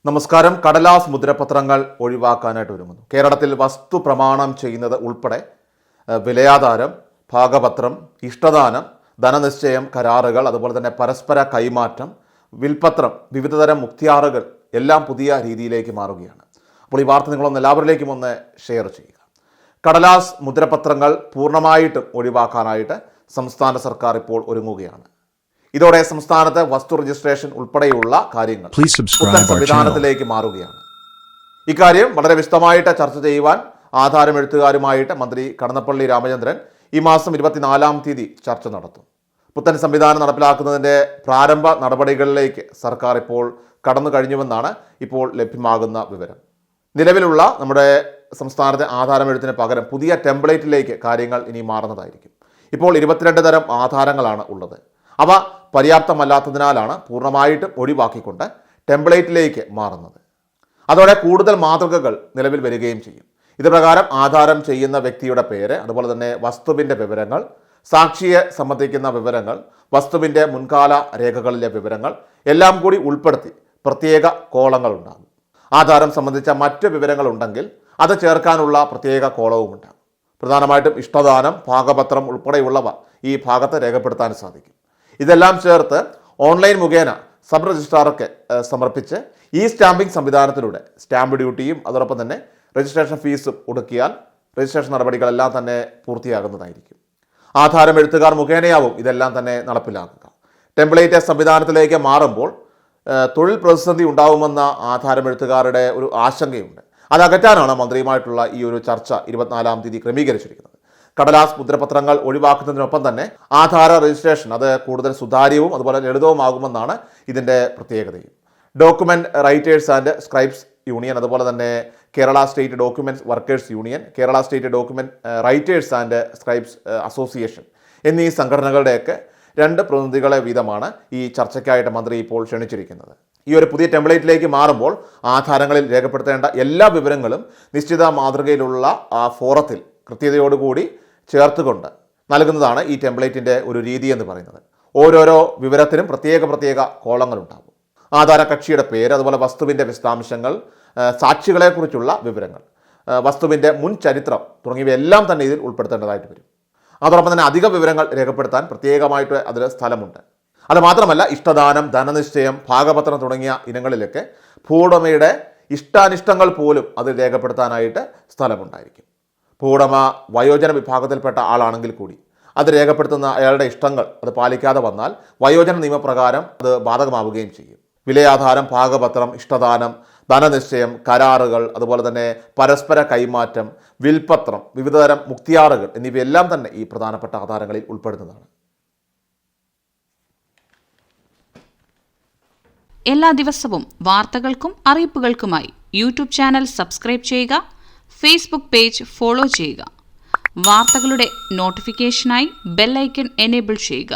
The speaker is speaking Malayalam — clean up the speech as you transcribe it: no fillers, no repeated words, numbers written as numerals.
നമസ്കാരം. കടലാസ് മുദ്രപത്രങ്ങൾ ഒഴിവാക്കാനായിട്ട് ഒരുങ്ങുന്നു. കേരളത്തിൽ വസ്തു പ്രമാണം ചെയ്യുന്നത് ഉൾപ്പെടെ വിലയാധാരം, ഭാഗപത്രം, ഇഷ്ടദാനം, ധനനിശ്ചയം, കരാറുകൾ, അതുപോലെ തന്നെ പരസ്പര കൈമാറ്റം, വിൽപത്രം, വിവിധതരം മുക്തിയാറുകൾ എല്ലാം പുതിയ രീതിയിലേക്ക് മാറുകയാണ്. അപ്പോൾ ഈ വാർത്ത നിങ്ങളൊന്ന് എല്ലാവരിലേക്കും ഒന്ന് ഷെയർ ചെയ്യുക. കടലാസ് മുദ്രപത്രങ്ങൾ പൂർണ്ണമായിട്ടും ഒഴിവാക്കാനായിട്ട് സംസ്ഥാന സർക്കാർ ഇപ്പോൾ ഒരുങ്ങുകയാണ്. ഇതോടെ സംസ്ഥാനത്ത് വസ്തു രജിസ്ട്രേഷൻ ഉൾപ്പെടെയുള്ള കാര്യങ്ങൾ പുത്തൻ സംവിധാനത്തിലേക്ക് മാറുകയാണ്. ഇക്കാര്യം വളരെ വിശദമായിട്ട് ചർച്ച ചെയ്യുവാൻ ആധാരമെഴുത്തുകാരുമായിട്ട് മന്ത്രി കടന്നപ്പള്ളി രാമചന്ദ്രൻ ഈ മാസം 24-ാം തീയതി ചർച്ച നടത്തും. പുത്തൻ സംവിധാനം നടപ്പിലാക്കുന്നതിൻ്റെ പ്രാരംഭ നടപടികളിലേക്ക് സർക്കാർ ഇപ്പോൾ കടന്നു കഴിഞ്ഞുവെന്നാണ് ഇപ്പോൾ ലഭ്യമാകുന്ന വിവരം. നിലവിലുള്ള നമ്മുടെ സംസ്ഥാനത്തെ ആധാരമെഴുത്തിന് പകരം പുതിയ ടെംപ്ലേറ്റിലേക്ക് കാര്യങ്ങൾ ഇനി മാറുന്നതായിരിക്കും. ഇപ്പോൾ 22 തരം ആധാരങ്ങളാണ് ഉള്ളത്. അവ പര്യാപ്തമല്ലാത്തതിനാലാണ് പൂർണ്ണമായിട്ടും ഒഴിവാക്കിക്കൊണ്ട് ടെംപ്ലേറ്റിലേക്ക് മാറുന്നത്. അതോടെ കൂടുതൽ മാതൃകകൾ നിലവിൽ വരികയും ചെയ്യും. ഇത് പ്രകാരം ആധാരം ചെയ്യുന്ന വ്യക്തിയുടെ പേര്, അതുപോലെ തന്നെ വസ്തുവിൻ്റെ വിവരങ്ങൾ, സാക്ഷിയെ സംബന്ധിക്കുന്ന വിവരങ്ങൾ, വസ്തുവിൻ്റെ മുൻകാല രേഖകളിലെ വിവരങ്ങൾ എല്ലാം കൂടി ഉൾപ്പെടുത്തി പ്രത്യേക കോളങ്ങൾ ഉണ്ടാകും. ആധാരം സംബന്ധിച്ച മറ്റ് വിവരങ്ങളുണ്ടെങ്കിൽ അത് ചേർക്കാനുള്ള പ്രത്യേക കോളവുമുണ്ടാകും. പ്രധാനമായിട്ടും ഇഷ്ടദാനം, ഭാഗപത്രം ഉൾപ്പെടെയുള്ളവ ഈ ഭാഗത്ത് രേഖപ്പെടുത്താൻ സാധിക്കും. ഇതെല്ലാം ചേർത്ത് ഓൺലൈൻ മുഖേന സബ് രജിസ്ട്രാർക്ക് സമർപ്പിച്ച് ഈ സ്റ്റാമ്പിംഗ് സംവിധാനത്തിലൂടെ സ്റ്റാമ്പ് ഡ്യൂട്ടിയും അതോടൊപ്പം തന്നെ രജിസ്ട്രേഷൻ ഫീസും ഒടുക്കിയാൽ രജിസ്ട്രേഷൻ നടപടികളെല്ലാം തന്നെ പൂർത്തിയാകുന്നതായിരിക്കും. ആധാരം എഴുത്തുകാർ മുഖേനയാവും ഇതെല്ലാം തന്നെ നടപ്പിലാക്കുക. ടെംപ്ലേറ്റ് സംവിധാനത്തിലേക്ക് മാറുമ്പോൾ തൊഴിൽ പ്രതിസന്ധി ഉണ്ടാവുമെന്ന ആധാരം എഴുത്തുകാരുടെ ഒരു ആശങ്കയുണ്ട്. അത് അകറ്റാനാണ് മന്ത്രിയുമായിട്ടുള്ള ഈ ഒരു ചർച്ച 24-ാം തീയതി ക്രമീകരിച്ചിരിക്കുന്നത്. കടലാസ് മുദ്രപത്രങ്ങൾ ഒഴിവാക്കുന്നതിനൊപ്പം തന്നെ ആധാര രജിസ്ട്രേഷൻ അത് കൂടുതൽ സുതാര്യവും അതുപോലെ ലളിതവുമാകുമെന്നാണ് ഇതിൻ്റെ പ്രത്യേകതയും. Document writers and scribes union, അതുപോലെ തന്നെ Kerala state documents workers union, Kerala state document writers and scribes association എന്നീ സംഘടനകളുടെയൊക്കെ 2 പ്രതിനിധികളെ വീതമാണ് ഈ ചർച്ചയ്ക്കായിട്ട് മന്ത്രി ഇപ്പോൾ ക്ഷണിച്ചിരിക്കുന്നത്. ഈ ഒരു പുതിയ ടെംപ്ലേറ്റിലേക്ക് മാറുമ്പോൾ ആധാരങ്ങളിൽ രേഖപ്പെടുത്തേണ്ട എല്ലാ വിവരങ്ങളും നിശ്ചിത മാതൃകയിലുള്ള ആ ഫോറത്തിൽ കൃത്യതയോടുകൂടി ചേർത്തുകൊണ്ട് നൽകുന്നതാണ് ഈ ടെംപ്ലേറ്റിൻ്റെ ഒരു രീതി എന്ന് പറയുന്നത്. ഓരോരോ വിവരത്തിനും പ്രത്യേക കോളങ്ങളുണ്ടാകും. ആധാര കക്ഷിയുടെ പേര്, അതുപോലെ വസ്തുവിൻ്റെ വിശദാംശങ്ങൾ, സാക്ഷികളെക്കുറിച്ചുള്ള വിവരങ്ങൾ, വസ്തുവിൻ്റെ മുൻ ചരിത്രം തുടങ്ങിയവയെല്ലാം തന്നെ ഇതിൽ ഉൾപ്പെടുത്തേണ്ടതായിട്ട് വരും. അതോടൊപ്പം തന്നെ അധിക വിവരങ്ങൾ രേഖപ്പെടുത്താൻ പ്രത്യേകമായിട്ട് അതിൽ സ്ഥലമുണ്ട്. അതുമാത്രമല്ല, ഇഷ്ടദാനം, ധനനിശ്ചയം, ഭാഗപത്രം തുടങ്ങിയ ഇനങ്ങളിലൊക്കെ ഭൂവുടമയുടെ ഇഷ്ടാനിഷ്ടങ്ങൾ പോലും അതിൽ രേഖപ്പെടുത്താനായിട്ട് സ്ഥലമുണ്ടായിരിക്കും. ഭൂവുടമ വയോജന വിഭാഗത്തിൽപ്പെട്ട ആളാണെങ്കിൽ കൂടി അത് രേഖപ്പെടുത്തുന്ന അയാളുടെ ഇഷ്ടങ്ങൾ അത് പാലിക്കാതെ വന്നാൽ വയോജന നിയമപ്രകാരം അത് ബാധകമാവുകയും ചെയ്യും. വിലയാധാരം, ഭാഗപത്രം, ഇഷ്ടദാനം, ധനനിശ്ചയം, കരാറുകൾ, അതുപോലെ തന്നെ പരസ്പര കൈമാറ്റം, വിൽപത്രം, വിവിധതരം മുക്തിയാറുകൾ എന്നിവയെല്ലാം തന്നെ ഈ പ്രധാനപ്പെട്ട ആധാരങ്ങളിൽ ഉൾപ്പെടുന്നതാണ്. എല്ലാ ദിവസവും വാർത്തകൾക്കും അറിയിപ്പുകൾക്കുമായി യൂട്യൂബ് ചാനൽ സബ്സ്ക്രൈബ് ചെയ്യുക, ഫേസ്ബുക്ക് പേജ് ഫോളോ ചെയ്യുക. വാർത്തകളുടെ നോട്ടിഫിക്കേഷനായി ബെൽ ഐക്കൺ എനേബിൾ ചെയ്യുക.